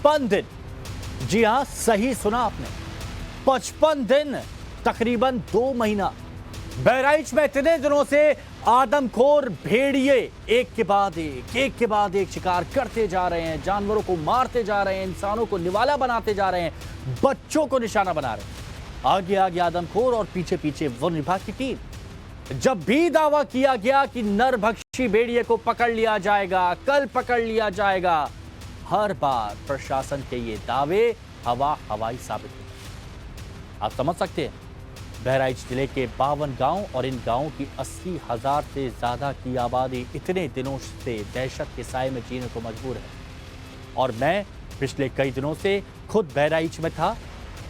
55 दिन, जी हां सही सुना आपने, 55 दिन, तकरीबन 2 महीना बहराइच में इतने दिनों से आदमखोर भेड़िए एक के बाद एक शिकार करते जा रहे हैं, जानवरों को मारते जा रहे हैं, इंसानों को निवाला बनाते जा रहे हैं, बच्चों को निशाना बना रहे हैं। आगे आगे आदमखोर और पीछे पीछे वन विभाग की टीम। जब भी दावा किया गया कि नरभक्षी भेड़िए को पकड़ लिया जाएगा, कल पकड़ लिया जाएगा, हर बार प्रशासन के ये दावे हवाई साबित हुए। आप समझ सकते हैं, बहराइच जिले के 52 गांव और इन गांवों की 80,000 से ज्यादा की आबादी इतने दिनों से दहशत के साए में जीने को मजबूर है। और मैं पिछले कई दिनों से खुद बहराइच में था,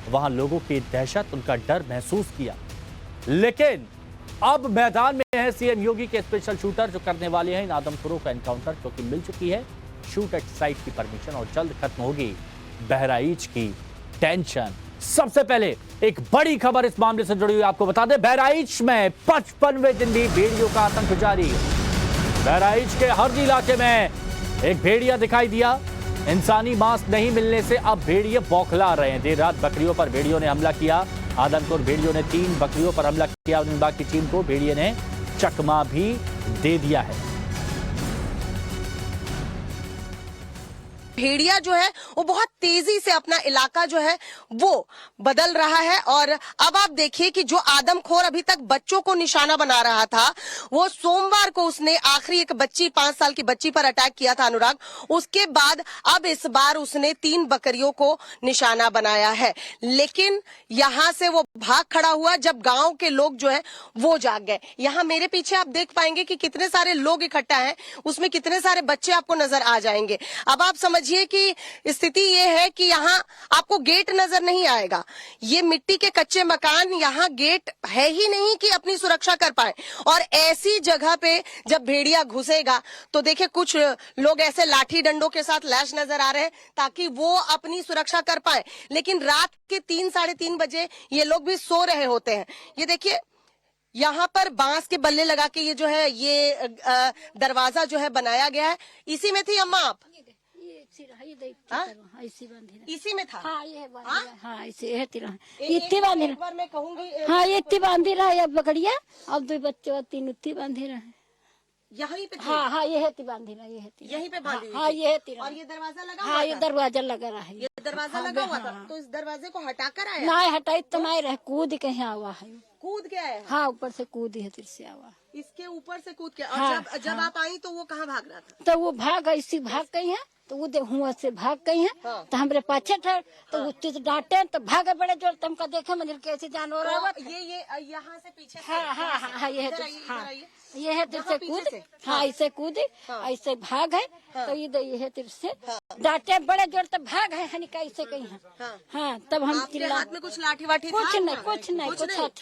वहां लोगों की दहशत, उनका डर महसूस किया। लेकिन अब मैदान में है सीएम योगी के स्पेशल शूटर जो करने वाले हैं इन आदमखोरों का एनकाउंटर, क्योंकि मिल चुकी है शूट एट साइट की परमिशन और जल्द खत्म होगी बहराइच की टेंशन। सबसे पहले एक बड़ी खबर इस मामले से जुड़ी हुई आपको बता दें, बहराइच में 55वें दिन भी भेड़ियों का आतंक जारी है। बहराइच के हरदी इलाके में एक भेड़िया दिखाई दिया। इंसानी मांस नहीं मिलने से अब भेड़िए बौखला रहे हैं। देर रात बकरियों पर भेड़ियों ने हमला किया। आदमखोर भेड़ियों ने 3 बकरियों पर हमला किया। वन विभाग की टीम को भेड़िए ने चकमा भी दे दिया है। भेड़िया जो है वो बहुत तेजी से अपना इलाका जो है वो बदल रहा है। और अब आप देखिए कि जो आदमखोर अभी तक बच्चों को निशाना बना रहा था, वो सोमवार को उसने आखिरी एक बच्ची 5 साल की बच्ची पर अटैक किया था, अनुराग। उसके बाद अब इस बार उसने 3 बकरियों को निशाना बनाया है। लेकिन यहां से वो भाग खड़ा हुआ जब गांव के लोग जो है वो जाग गए। यहाँ मेरे पीछे आप देख पाएंगे कि कितने सारे लोग इकट्ठा हैं, उसमें कितने सारे बच्चे आपको नजर आ जाएंगे। अब आप समझिए कि स्थिति ये है कि यहाँ आपको गेट नजर नहीं आएगा। ये मिट्टी के कच्चे मकान, यहाँ गेट है ही नहीं कि अपनी सुरक्षा कर पाए। और ऐसी जगह पे जब भेड़िया घुसेगा तो देखिए कुछ लोग ऐसे लाठी डंडों के साथ लैश नजर आ रहे हैं ताकि वो अपनी सुरक्षा कर पाए। लेकिन रात के 3 साढ़े 3 बजे ये लोग भी सो रहे होते हैं। ये देखिए यहाँ पर बांस के बल्ले लगा के ये जो है ये दरवाजा जो है बनाया गया है। इसी में थी अम्मा आप? इसी में था। हाँ ये हाँ इसे इतनी बांधी एक बार मैं कहूंगी, हाँ ये इतनी बांधी रहा है। अब बकरिया अब 2 बच्चे और 3 उत्ती बांधी रहे। यहीं पे? हाँ हाँ ये है बांधी रहा, ये है यहीं पे बांधी। हाँ ये है। और ये दरवाजा लगा? हाँ ये दरवाजा लगा रहा है। ये दरवाजा लगा हुआ था तो इस दरवाजे को हटाकर आया? नहीं हटाई तो नहीं रहे, कूद के यहाँ आवा है। कूद के आया? हाँ ऊपर से कूद है, तिरसे आवा। इसके ऊपर से कूद के। और हाँ, जब आप आई तो वो कहाँ भाग रहा था? तो वो भाग ऐसी भाग गई है, तो वो हुआ से भाग गई है। हाँ। तो हमरे पाछे ठहर तो उससे तो डांटे तो भागे बड़े जोर। तुमका देखे मंदिर कैसे जानवर आवत। ये यहाँ से पीछे? हाँ ये है तो हाँ ये है तिरसे कूद। हाँ ऐसे कूद ऐसे भाग है। तो ये है तिरसे डांटे बड़े जोर तो भाग है हनी कैसे कहीं है। हाँ तब हम चिल्ला। हाथ में कुछ लाठी वाठी? कुछ नहीं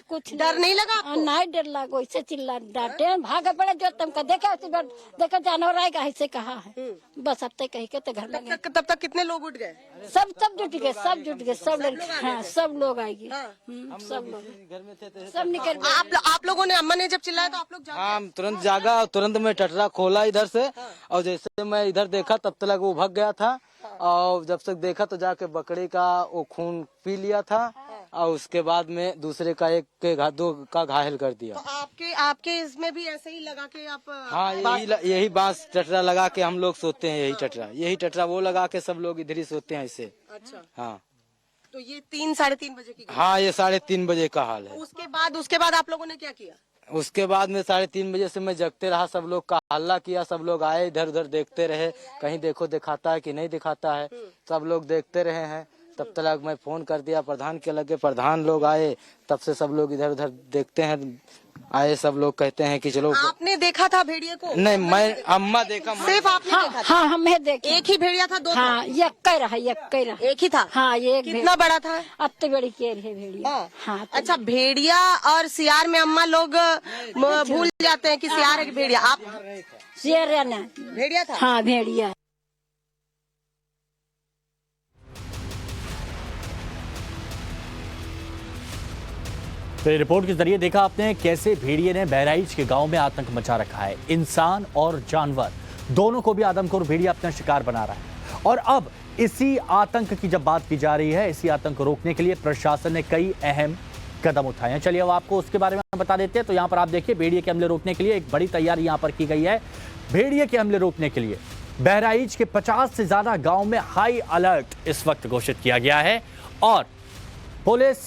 कुछ डर नहीं लगा आपको? नहीं डर लगा, ऐसे चिल्ला डांटे भागे बड़े जोर। तुमका देखा जानवर आएगा ऐसे कहा है। बस अब तक कही के तो घर लगे। तब तक कितने लोग उठ गए? सब जुट गए, सब लोग। हाँ सब लोग आएंगे। सब लोग घर में थे सब निकल गए। आप लोगों ने, अम्मा ने जब चिल्लाया तो आप लोग हाँ तुरंत जागा और तुरंत मैं टटरा खोला इधर से। और जैसे मैं इधर देखा तब तक वो भाग गया था। और जब तक देखा तो जाके बकरी का वो खून पी लिया था। और उसके बाद में दूसरे का एक के 2 का घायल कर दिया। तो आपके इसमें भी ऐसे ही लगा के आप? हाँ यही बांस टटरा लगा के हम लोग सोते हैं। यही टटरा वो लगा के सब लोग इधर ही सोते हैं ऐसे। अच्छा। हाँ तो ये 3 साढ़े 3 बजे की? हाँ ये 3:30 बजे का हाल है। उसके बाद आप लोगों ने क्या किया? उसके बाद में 3:30 बजे से मैं जगते रहा। सब लोग का हल्ला किया, सब लोग आए, इधर उधर देखते रहे कहीं देखो दिखाता है कि नहीं दिखाता है। सब लोग देखते रहे हैं। तब तक मैं फोन कर दिया प्रधान के लगे, प्रधान लोग आए। तब से सब लोग इधर उधर देखते हैं। आए सब लोग कहते हैं कि चलो। आपने देखा था भेड़िए को? नहीं मैं अम्मा देखा। सिर्फ आपने देखा था? हाँ हमें देखे। एक ही भेड़िया था? 2 हाँ एक रहा एक ही था? हाँ ये कितना बड़ा था? अत्ते बड़ी केर है भेड़िया। हाँ अच्छा, भेड़िया और सियार में अम्मा लोग भूल जाते हैं कि सियार है कि भेड़िया। आप शेर ना भेड़िया था? हाँ भेड़िया। तो रिपोर्ट के जरिए देखा आपने कैसे भेड़िए ने बहराइच के गांव में आतंक मचा रखा है। इंसान और जानवर दोनों को भी आदमखोर भेड़िया अपना शिकार बना रहा है। और अब इसी आतंक की जब बात की जा रही है, इसी आतंक को रोकने के लिए प्रशासन ने कई अहम कदम उठाए हैं। चलिए अब आपको उसके बारे में बता देते हैं। तो यहाँ पर आप देखिए, भेड़िए के हमले रोकने के लिए एक बड़ी तैयारी यहाँ पर की गई है। भेड़िए के हमले रोकने के लिए बहराइच के 50 से ज्यादा गांव में हाई अलर्ट इस वक्त घोषित किया गया है और पुलिस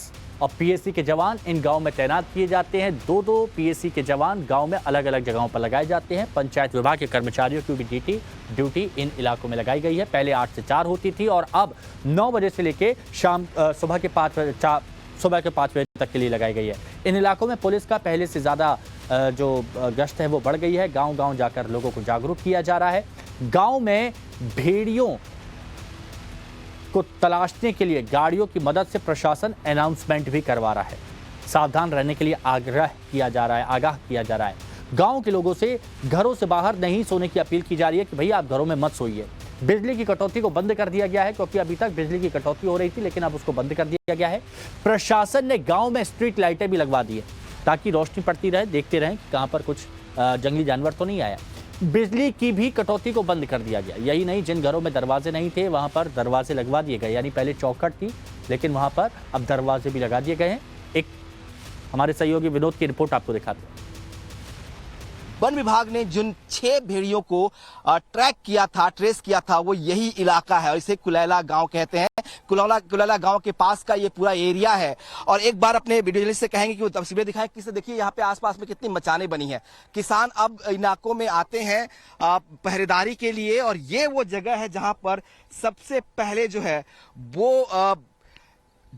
और पीएसी के जवान इन गांव में तैनात किए जाते हैं। दो पीएसी के जवान गांव में अलग अलग जगहों पर लगाए जाते हैं। पंचायत विभाग के कर्मचारियों की भी ड्यूटी इन इलाकों में लगाई गई है। पहले 8 से 4 होती थी और अब 9 बजे से लेकर सुबह के 5 बजे तक के लिए लगाई गई है। इन इलाकों में पुलिस का पहले से ज्यादा जो गश्त है वो बढ़ गई है। गांव-गांव जाकर लोगों को जागरूक किया जा रहा है। गांव में भेड़ियों को तलाशने के लिए गाड़ियों की मदद से प्रशासन अनाउंसमेंट भी करवा रहा है। सावधान रहने के लिए आगाह किया जा रहा है। गांव के लोगों से घरों से बाहर नहीं सोने की अपील की जा रही है कि भैया आप घरों में मत सोइए। बिजली की कटौती को बंद कर दिया गया है क्योंकि अभी तक बिजली की कटौती हो रही थी, लेकिन अब उसको बंद कर दिया गया है। प्रशासन ने गांव में स्ट्रीट लाइटें भी लगवा दी है ताकि रोशनी पड़ती रहे, देखते रहें कि कहां पर कुछ जंगली जानवर तो नहीं आया। बिजली की भी कटौती को बंद कर दिया गया। यही नहीं, जिन घरों में दरवाजे नहीं थे वहां पर दरवाजे लगवा दिए गए। यानी पहले चौखट थी लेकिन वहां पर अब दरवाजे भी लगा दिए गए हैं। एक हमारे सहयोगी विनोद की रिपोर्ट आपको दिखाते हैं। वन विभाग ने जिन 6 भेड़ियों को ट्रैक किया था, ट्रेस किया था, वो यही इलाका है और इसे कुलैला गांव कहते हैं। कुलैला गांव के पास का ये पूरा एरिया है। और एक बार अपने वीडियो जर्नलिस्ट से कहेंगे कि वो तस्वीरें दिखाएं। किसे देखिए यहाँ पे आसपास में कितनी मचाने बनी है। किसान अब इलाकों में आते हैं पहरेदारी के लिए और ये वो जगह है जहां पर सबसे पहले जो है वो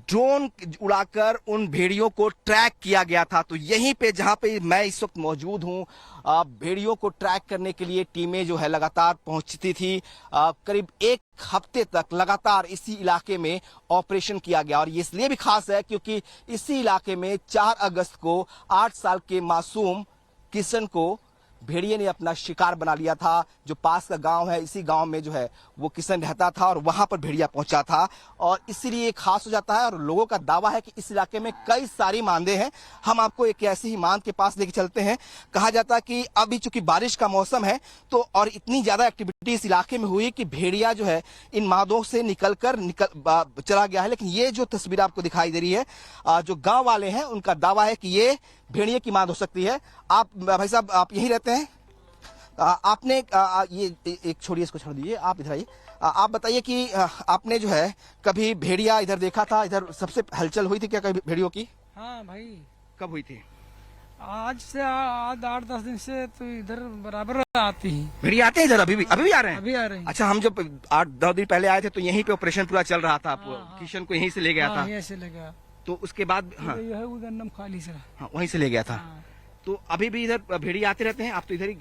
ड्रोन उड़ाकर उन भेड़ियों को ट्रैक किया गया था। तो यहीं पे जहां पे मैं इस वक्त मौजूद हूं, भेड़ियों को ट्रैक करने के लिए टीमें जो है लगातार पहुंचती थी। करीब 1 हफ्ते तक लगातार इसी इलाके में ऑपरेशन किया गया और ये इसलिए भी खास है क्योंकि इसी इलाके में 4 अगस्त को 8 साल के मासूम किशन को भेड़िए ने अपना शिकार बना लिया था। जो पास का गांव है, इसी गांव में जो है वो किशन रहता था और वहां पर भेड़िया पहुंचा था और इसीलिए खास हो जाता है। और लोगों का दावा है कि इस इलाके में कई सारी मांदे हैं। हम आपको एक ऐसी ही मांद के पास लेके चलते हैं। कहा जाता है कि अभी चूंकि बारिश का मौसम है तो और इतनी ज्यादा एक्टिविटी इस इलाके में हुई कि भेड़िया जो है इन मादों से निकल चला गया है। लेकिन ये जो तस्वीर आपको दिखाई दे रही है, जो गाँव वाले हैं उनका दावा है कि ये भेड़िए की मांद हो सकती है। आप भाई साहब आप यहीं रहते हैं? आपने ये एक छोड़िए, इसको छोड़ दीजिए, आप इधर आइए। आप बताइए कि आपने जो है कभी भेड़िया इधर देखा था? इधर सबसे हलचल हुई थी क्या कभी भेड़ियों की? हाँ भाई। कब हुई थी? आज से 8-10 दिन से तो इधर बराबर आती है। भेड़िया आते हैं इधर? अभी भी आ रहे हैं? अभी आ रहे हैं। अच्छा, हम जब 8-10 दिन पहले आए थे तो यहीं पे ऑपरेशन पूरा चल रहा था। किशन को यहीं से ले गया था? यहीं से ले गया। तो उसके बाद है उधर नम खाली से वहीं से ले गया था। तो अभी भी इधर भेड़िया आते रहते हैं? आप तो इधर ही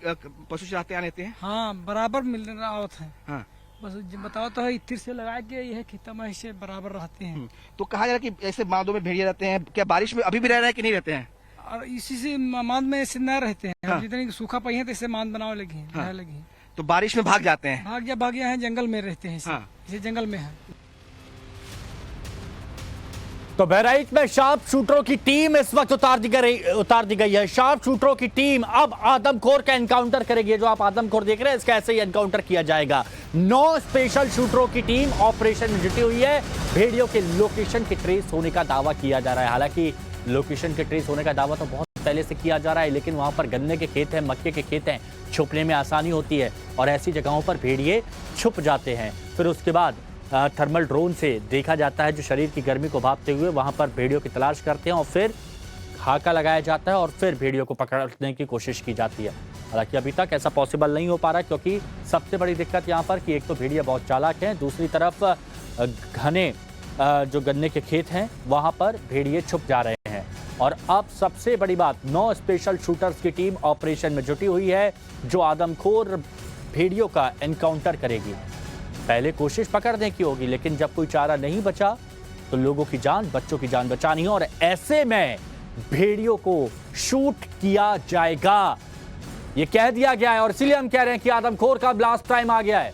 पशु चराते आने हैं? हाँ, बराबर मिल रहा है। हाँ, बस बताओ तो इतर से लगा के यह खेता में से बराबर रहते हैं। तो कहा जा रहा है कि ऐसे मादों में भेड़िया रहते हैं। क्या बारिश में अभी भी रह रहे हैं कि नहीं रहते हैं? और इसी से मांद में ऐसे न रहते हैं। हाँ। जितनी सूखा पाई है तो ऐसे मांद बनाने लगी है। हाँ। लगी तो बारिश में भाग जाते हैं? भाग गया है, जंगल में रहते हैं। हाँ। इसे जंगल में है। तो बहराइच में शार्प शूटरों की टीम इस वक्त उतार दी गई है। शार्प शूटरों की टीम अब आदमखोर का एनकाउंटर करेगी। जो आप आदमखोर देख रहे हैं इसका ऐसे ही एनकाउंटर किया जाएगा। 9 स्पेशल शूटरों की टीम ऑपरेशन में जुटी हुई है। भेड़ियों के लोकेशन के ट्रेस होने का दावा किया जा रहा है। हालांकि लोकेशन के ट्रेस होने का दावा तो बहुत पहले से किया जा रहा है, लेकिन वहां पर गन्ने के खेत हैं, मक्के के खेत हैं, छुपने में आसानी होती है और ऐसी जगहों पर भेड़िए छुप जाते हैं। फिर उसके बाद थर्मल ड्रोन से देखा जाता है, जो शरीर की गर्मी को भापते हुए वहां पर भेड़ियों की तलाश करते हैं और फिर खाका लगाया जाता है और फिर भेड़ियों को पकड़ने की कोशिश की जाती है। हालांकि अभी तक ऐसा पॉसिबल नहीं हो पा रहा क्योंकि सबसे बड़ी दिक्कत यहाँ पर कि एक तो भेड़िया बहुत चालाक हैं, दूसरी तरफ घने जो गन्ने के खेत हैं वहां पर भेड़िए छुप जा रहे हैं। और अब सबसे बड़ी बात, 9 स्पेशल शूटर्स की टीम ऑपरेशन में जुटी हुई है जो आदमखोर भेड़ियों का एनकाउंटर करेगी। पहले कोशिश पकड़ने की होगी, लेकिन जब कोई चारा नहीं बचा तो लोगों की जान, बच्चों की जान बचानी है और ऐसे में भेड़ियों को शूट किया जाएगा, ये कह दिया गया है। और इसीलिए हम कह रहे हैं कि आदमखोर का ब्लास्ट टाइम आ गया है।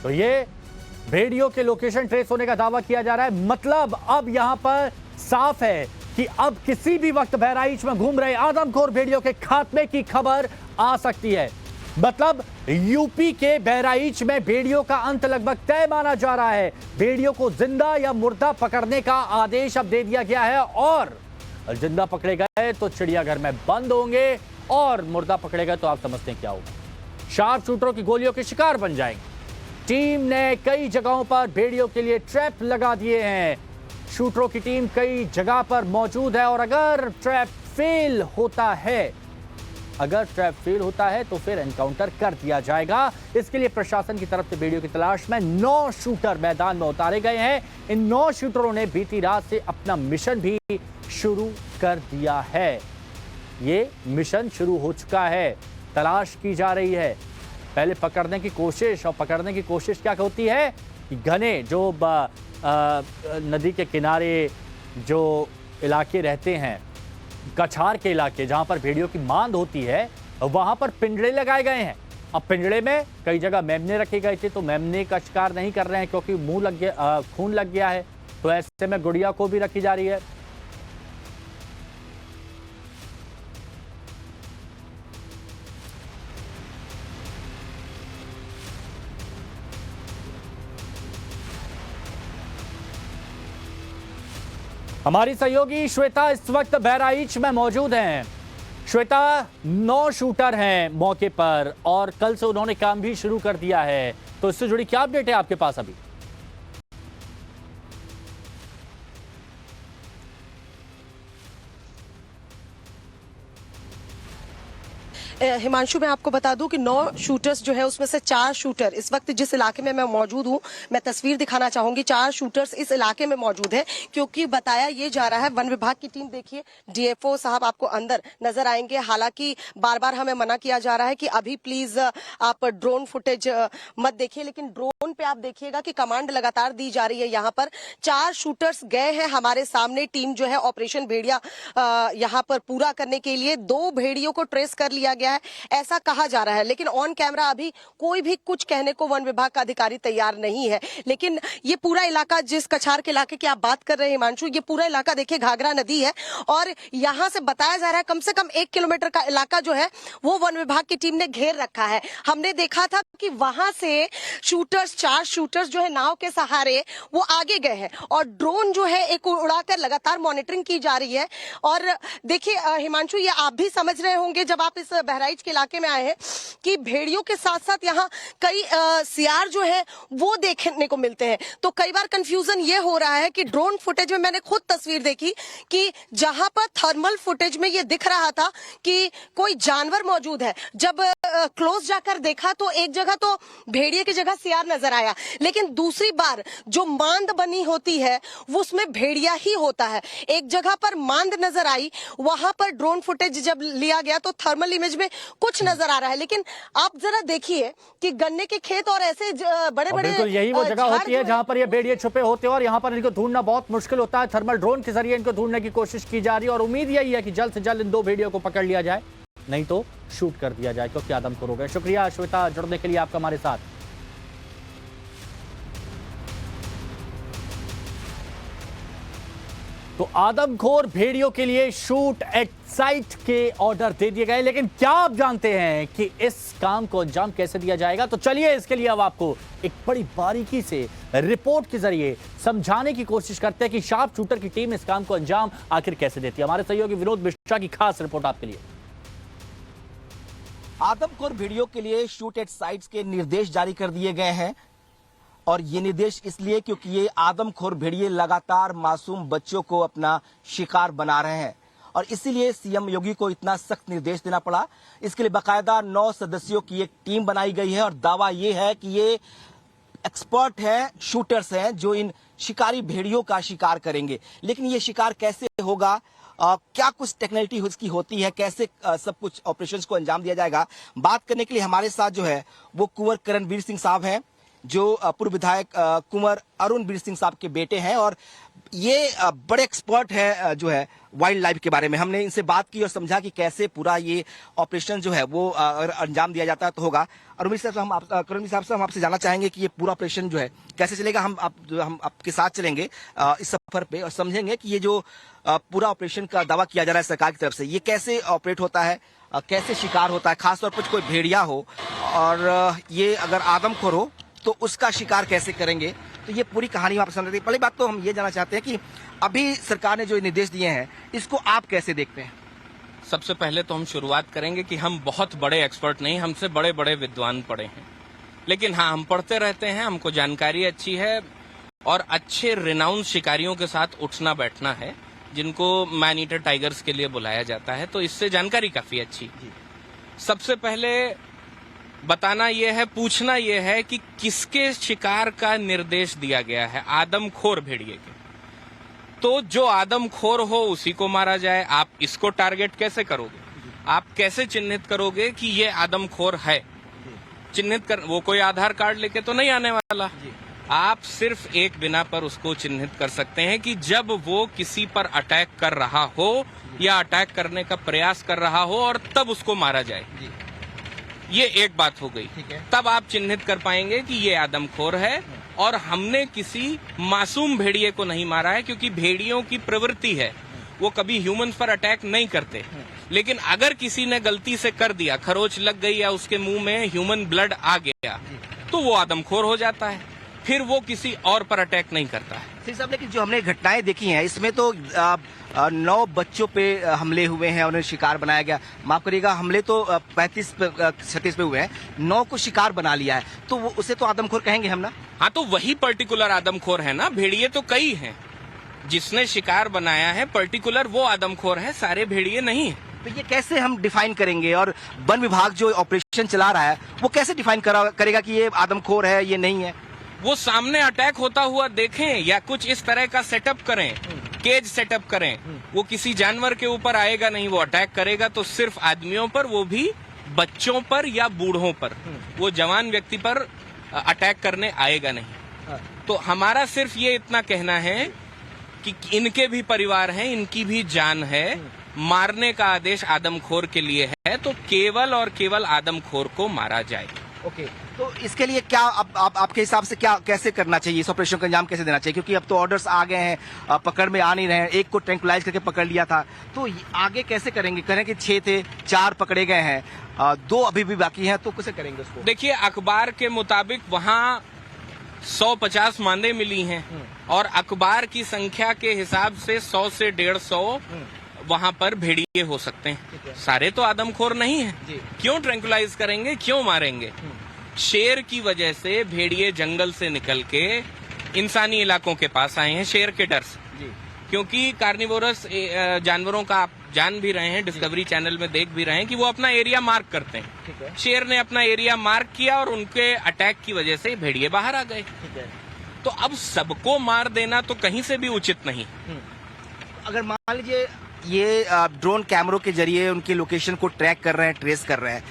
तो ये भेड़ियों के लोकेशन ट्रेस होने का दावा किया जा रहा है। मतलब अब यहां पर साफ है कि अब किसी भी वक्त बहराइच में घूम रहे आदमखोर भेड़ियों के खात्मे की खबर आ सकती है। मतलब यूपी के बहराइच में भेड़ियों का अंत लगभग तय माना जा रहा है। भेड़ियों को जिंदा या मुर्दा पकड़ने का आदेश अब दे दिया गया है और जिंदा पकड़े गए तो चिड़ियाघर में बंद होंगे और मुर्दा पकड़े गए तो आप समझते हैं क्या होगा, शार्प शूटरों की गोलियों के शिकार बन जाएंगे। टीम ने कई जगहों पर भेड़ियों के लिए ट्रैप लगा दिए हैं। शूटरों की टीम कई जगह पर मौजूद है और अगर ट्रैप फेल होता है तो फिर एनकाउंटर कर दिया जाएगा। इसके लिए प्रशासन की तरफ से भेड़ियों की तलाश में 9 शूटर मैदान में उतारे गए हैं। इन 9 शूटरों ने बीती रात से अपना मिशन भी शुरू कर दिया है। ये मिशन शुरू हो चुका है, तलाश की जा रही है। पहले पकड़ने की कोशिश, और पकड़ने की कोशिश क्या होती है कि घने जो नदी के किनारे जो इलाके रहते हैं, कछार के इलाके जहां पर भेड़ियों की मांद होती है, वहां पर पिंजड़े लगाए गए हैं। अब पिंजड़े में कई जगह मेमने रखे गए थे तो मेमने का शिकार नहीं कर रहे हैं क्योंकि मुंह लग गया, खून लग गया है, तो ऐसे में गुड़िया को भी रखी जा रही है। हमारी सहयोगी श्वेता इस वक्त बहराइच में मौजूद हैं। श्वेता, 9 शूटर हैं मौके पर और कल से उन्होंने काम भी शुरू कर दिया है, तो इससे जुड़ी क्या अपडेट है आपके पास अभी? हिमांशु, मैं आपको बता दूं कि 9 शूटर्स जो है उसमें से 4 शूटर इस वक्त जिस इलाके में मैं मौजूद हूं, मैं तस्वीर दिखाना चाहूंगी। 4 शूटर्स इस इलाके में मौजूद हैं क्योंकि बताया ये जा रहा है, वन विभाग की टीम, देखिए डीएफओ साहब आपको अंदर नजर आएंगे। हालांकि बार बार हमें मना किया जा रहा है कि अभी प्लीज आप ड्रोन फुटेज मत देखिए, लेकिन ड्रोन पे आप देखिएगा कि कमांड लगातार दी जा रही है। यहाँ पर 4 शूटर्स गए हैं हमारे सामने। टीम जो है ऑपरेशन भेड़िया यहाँ पर पूरा करने के लिए 2 भेड़ियों को ट्रेस कर लिया गया है, ऐसा कहा जा रहा है। लेकिन ऑन कैमरा अभी कोई भी कुछ कहने को वन विभाग का अधिकारी तैयार नहीं है। लेकिन ये पूरा इलाका, जिस कछार के इलाके की आप बात कर रहे हैं हिमांशु, ये पूरा इलाका देखिए घाघरा नदी है और यहाँ से बताया जा रहा है कम से कम 1 किलोमीटर का इलाका जो है वो वन विभाग की टीम ने घेर रखा है। हमने देखा था कि वहां से शूटर्स, 4 शूटर्स जो है नाव के सहारे वो आगे गए हैं और ड्रोन जो है एक उड़ाकर लगातार मॉनिटरिंग की जा रही है। और देखिए हिमांशु, ये आप भी समझ रहे होंगे जब आप इस बहराइच के इलाके में आए हैं कि भेड़ियों के साथ साथ यहाँ कई सियार जो है वो देखने को मिलते हैं। तो कई बार कंफ्यूजन ये हो रहा है कि ड्रोन फुटेज में मैंने खुद तस्वीर देखी कि जहां पर थर्मल फुटेज में ये दिख रहा था कि कोई जानवर मौजूद है, जब क्लोज जाकर देखा तो एक जगह तो भेड़िए की जगह सियार नजर आया, लेकिन दूसरी बार जो मांद बनी होती है वो उसमें भेड़िया ही होता है। एक जगह पर मांद नजर आई, वहां पर ड्रोन फुटेज जब लिया गया तो थर्मल इमेज में कुछ नजर आ रहा है। लेकिन आप जरा देखिए कि गन्ने के खेत और ऐसे बड़े बड़े, बिल्कुल यही वो जगह होती है जहां पर ये भेड़िए छुपे होते हैं और यहाँ पर इनको ढूंढना बहुत मुश्किल होता है। थर्मल ड्रोन के जरिए इनको ढूंढने की कोशिश की जा रही है और उम्मीद यही है कि जल्द से जल्द इन 2 भेड़ियों को पकड़ लिया जाए, नहीं तो शूट कर दिया जाए क्योंकि आदमखोर हो गए। शुक्रिया श्वेता, जुड़ने के लिए आपका हमारे साथ। तो आदमखोर भेड़ियों के लिए शूट एट साइट के ऑर्डर दे दिए गए, लेकिन क्या आप जानते हैं कि इस काम को अंजाम कैसे दिया जाएगा? तो चलिए इसके लिए अब आपको एक बड़ी बारीकी से रिपोर्ट के जरिए समझाने की कोशिश करते हैं कि शार्प शूटर की टीम इस काम को अंजाम आखिर कैसे देती है। हमारे सहयोगी विनोद मिश्रा की खास रिपोर्ट आपके लिए। आदमखोर भेड़ियों के लिए शूट एट साइट्स के निर्देश जारी कर दिए गए हैं और ये निर्देश इसलिए क्योंकि ये आदमखोर भेड़िए लगातार मासूम बच्चों को अपना शिकार बना रहे हैं और इसीलिए सीएम योगी को इतना सख्त निर्देश देना पड़ा। इसके लिए बाकायदा 9 सदस्यों की एक टीम बनाई गई है और दावा ये है कि ये एक्सपर्ट हैं, शूटर्स हैं जो इन शिकारी भेड़ियों का शिकार करेंगे। लेकिन ये शिकार कैसे होगा, क्या कुछ टेक्निकलिटी उसकी होती है, कैसे सब कुछ ऑपरेशंस को अंजाम दिया जाएगा, बात करने के लिए हमारे साथ जो है वो कुंवर करणवीर सिंह साहब हैं जो पूर्व विधायक कुंवर अरुण वीर सिंह साहब के बेटे हैं और ये बड़े एक्सपर्ट है जो है वाइल्ड लाइफ के बारे में। हमने इनसे बात की और समझा कि कैसे पूरा ये ऑपरेशन जो है वो अगर अंजाम दिया जाता है तो होगा। अरुण साहब से हम आपसे जानना चाहेंगे कि ये पूरा ऑपरेशन जो है कैसे चलेगा। हम आपके साथ चलेंगे इस सफर पे और समझेंगे कि ये जो पूरा ऑपरेशन का दावा किया जा रहा है सरकार की तरफ से, ये कैसे ऑपरेट होता है, कैसे शिकार होता है, खासतौर पर कोई भेड़िया हो और ये अगर आदमखोर हो तो उसका शिकार कैसे करेंगे। तो ये पूरी कहानी आप समझते हैं। पहली बात तो हम ये जानना चाहते हैं कि अभी सरकार ने जो निर्देश दिए हैं इसको आप कैसे देखते हैं। सबसे पहले तो हम शुरुआत करेंगे कि हम बहुत बड़े एक्सपर्ट नहीं, हमसे बड़े बड़े विद्वान पढ़े हैं, लेकिन हाँ हम पढ़ते रहते हैं, हमको जानकारी अच्छी है और अच्छे रिनाउंड शिकारियों के साथ उठना बैठना है जिनको मैन ईटर टाइगर्स के लिए बुलाया जाता है, तो इससे जानकारी काफी अच्छी। सबसे पहले बताना यह है, पूछना यह है कि किसके शिकार का निर्देश दिया गया है। आदमखोर भेड़िए के, तो जो आदमखोर हो उसी को मारा जाए। आप इसको टारगेट कैसे करोगे, आप कैसे चिन्हित करोगे कि ये आदमखोर है। चिन्हित कर, वो कोई आधार कार्ड लेके तो नहीं आने वाला। आप सिर्फ एक बिना पर उसको चिन्हित कर सकते हैं कि जब वो किसी पर अटैक कर रहा हो या अटैक करने का प्रयास कर रहा हो और तब उसको मारा जाए। ये एक बात हो गई। तब आप चिन्हित कर पाएंगे कि ये आदमखोर है और हमने किसी मासूम भेड़िए को नहीं मारा है, क्योंकि भेड़ियों की प्रवृत्ति है वो कभी ह्यूमंस पर अटैक नहीं करते, लेकिन अगर किसी ने गलती से कर दिया, खरोच लग गई या उसके मुंह में ह्यूमन ब्लड आ गया तो वो आदमखोर हो जाता है, फिर वो किसी और पर अटैक नहीं करता है। सिंह साहब, लेकिन जो हमने घटनाएं देखी हैं इसमें तो 9 बच्चों पे हमले हुए हैं, उन्हें शिकार बनाया गया। माफ करिएगा, हमले तो 35-36 पे हुए हैं, 9 को शिकार बना लिया है, तो वो उसे तो आदमखोर कहेंगे हम ना। हाँ, तो वही पर्टिकुलर आदमखोर है ना। भेड़िए तो कई हैं, जिसने शिकार बनाया है पर्टिकुलर वो आदमखोर है, सारे भेड़िए नहीं है। तो ये कैसे हम डिफाइन करेंगे और वन विभाग जो ऑपरेशन चला रहा है वो कैसे डिफाइन करेगा कि ये आदमखोर है ये नहीं है। वो सामने अटैक होता हुआ देखें या कुछ इस तरह का सेटअप करें, केज सेटअप करें, वो किसी जानवर के ऊपर आएगा नहीं। वो अटैक करेगा तो सिर्फ आदमियों पर, वो भी बच्चों पर या बूढ़ों पर, वो जवान व्यक्ति पर अटैक करने आएगा नहीं। तो हमारा सिर्फ ये इतना कहना है कि इनके भी परिवार हैं, इनकी भी जान है, मारने का आदेश आदमखोर के लिए है, तो केवल और केवल आदमखोर को मारा जाए। ओके, तो इसके लिए क्या आपके हिसाब से क्या कैसे करना चाहिए, इस ऑपरेशन का अंजाम कैसे देना चाहिए, क्योंकि अब तो ऑर्डर्स आ गए हैं, पकड़ में आ नहीं रहे हैं। एक को ट्रैंक्विलाइज करके पकड़ लिया था, तो आगे कैसे करेंगे। करें कि 6 थे, 4 पकड़े गए हैं, 2 अभी भी बाकी हैं, तो कैसे करेंगे उसको। देखिए, अखबार के मुताबिक वहाँ 150 मांदे मिली हैं और अखबार की संख्या के हिसाब से 100 से 150 वहाँ पर भेड़िए हो सकते हैं। सारे तो आदमखोर नहीं हैं। क्यों ट्रैंक्विलाइज करेंगे, क्यों मारेंगे। शेर की वजह से भेड़िए जंगल से निकल के इंसानी इलाकों के पास आए हैं, शेर के डर से। क्योंकि कार्निवोरस जानवरों का आप जान भी रहे हैं, डिस्कवरी चैनल में देख भी रहे हैं कि वो अपना एरिया मार्क करते हैं। शेर ने अपना एरिया मार्क किया और उनके अटैक की वजह से भेड़िए बाहर आ गए। तो अब सबको मार देना तो कहीं से भी उचित नहीं। अगर मान लीजिए ये ड्रोन कैमरों के जरिए उनकी लोकेशन को ट्रैक कर रहे हैं, ट्रेस कर रहे हैं,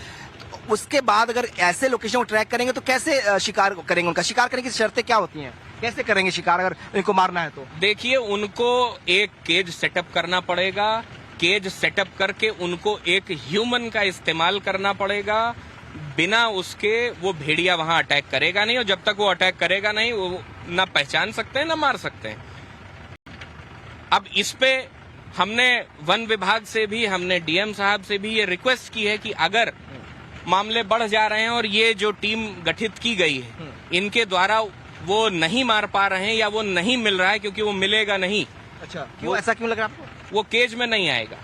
तो उसके बाद अगर ऐसे लोकेशन को ट्रैक करेंगे तो कैसे शिकार करेंगे। उनका शिकार करने की शर्तें क्या होती हैं, कैसे करेंगे शिकार अगर इनको मारना है तो। देखिए, उनको एक केज सेटअप करना पड़ेगा। केज सेटअप करके उनको एक ह्यूमन का इस्तेमाल करना पड़ेगा। बिना उसके वो भेड़िया वहां अटैक करेगा नहीं, और जब तक वो अटैक करेगा नहीं वो ना पहचान सकते हैं ना मार सकते हैं। अब इस पे हमने वन विभाग से भी, हमने डीएम साहब से भी ये रिक्वेस्ट की है कि अगर मामले बढ़ जा रहे हैं और ये जो टीम गठित की गई है इनके द्वारा वो नहीं मार पा रहे हैं या वो नहीं मिल रहा है, क्योंकि वो मिलेगा नहीं। अच्छा, क्यों, ऐसा क्यों लग रहा है आपको। वो केज में नहीं आएगा।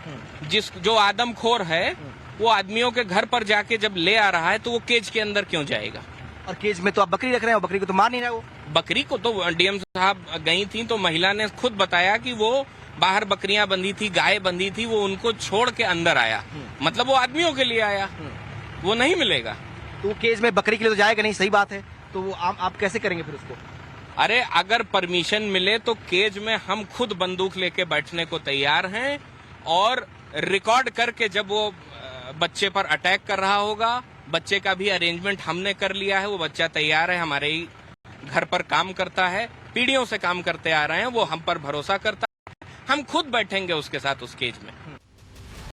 जो आदमखोर है वो आदमियों के घर पर जाके जब ले आ रहा है तो वो केज के अंदर क्यों जाएगा। और केज में तो आप बकरी रख रहे हैं, बकरी को तो मार नहीं रहा वो। बकरी को तो डीएम साहब गई थी तो महिला ने खुद बताया कि वो बाहर बकरियां बंधी थी, गाय बंधी थी, वो उनको छोड़ के अंदर आया। मतलब वो आदमियों के लिए आया, वो नहीं मिलेगा। तो वो केज में बकरी के लिए तो जाएगा नहीं, सही बात है। तो वो आप कैसे करेंगे फिर उसको। अरे अगर परमिशन मिले तो केज में हम खुद बंदूक लेके बैठने को तैयार हैं, और रिकॉर्ड करके जब वो बच्चे पर अटैक कर रहा होगा, बच्चे का भी अरेंजमेंट हमने कर लिया है, वो बच्चा तैयार है, हमारे ही घर पर काम करता है, पीढ़ियों से काम करते आ रहे हैं, वो हम पर भरोसा करता है। हम खुद बैठेंगे उसके साथ उस केज में।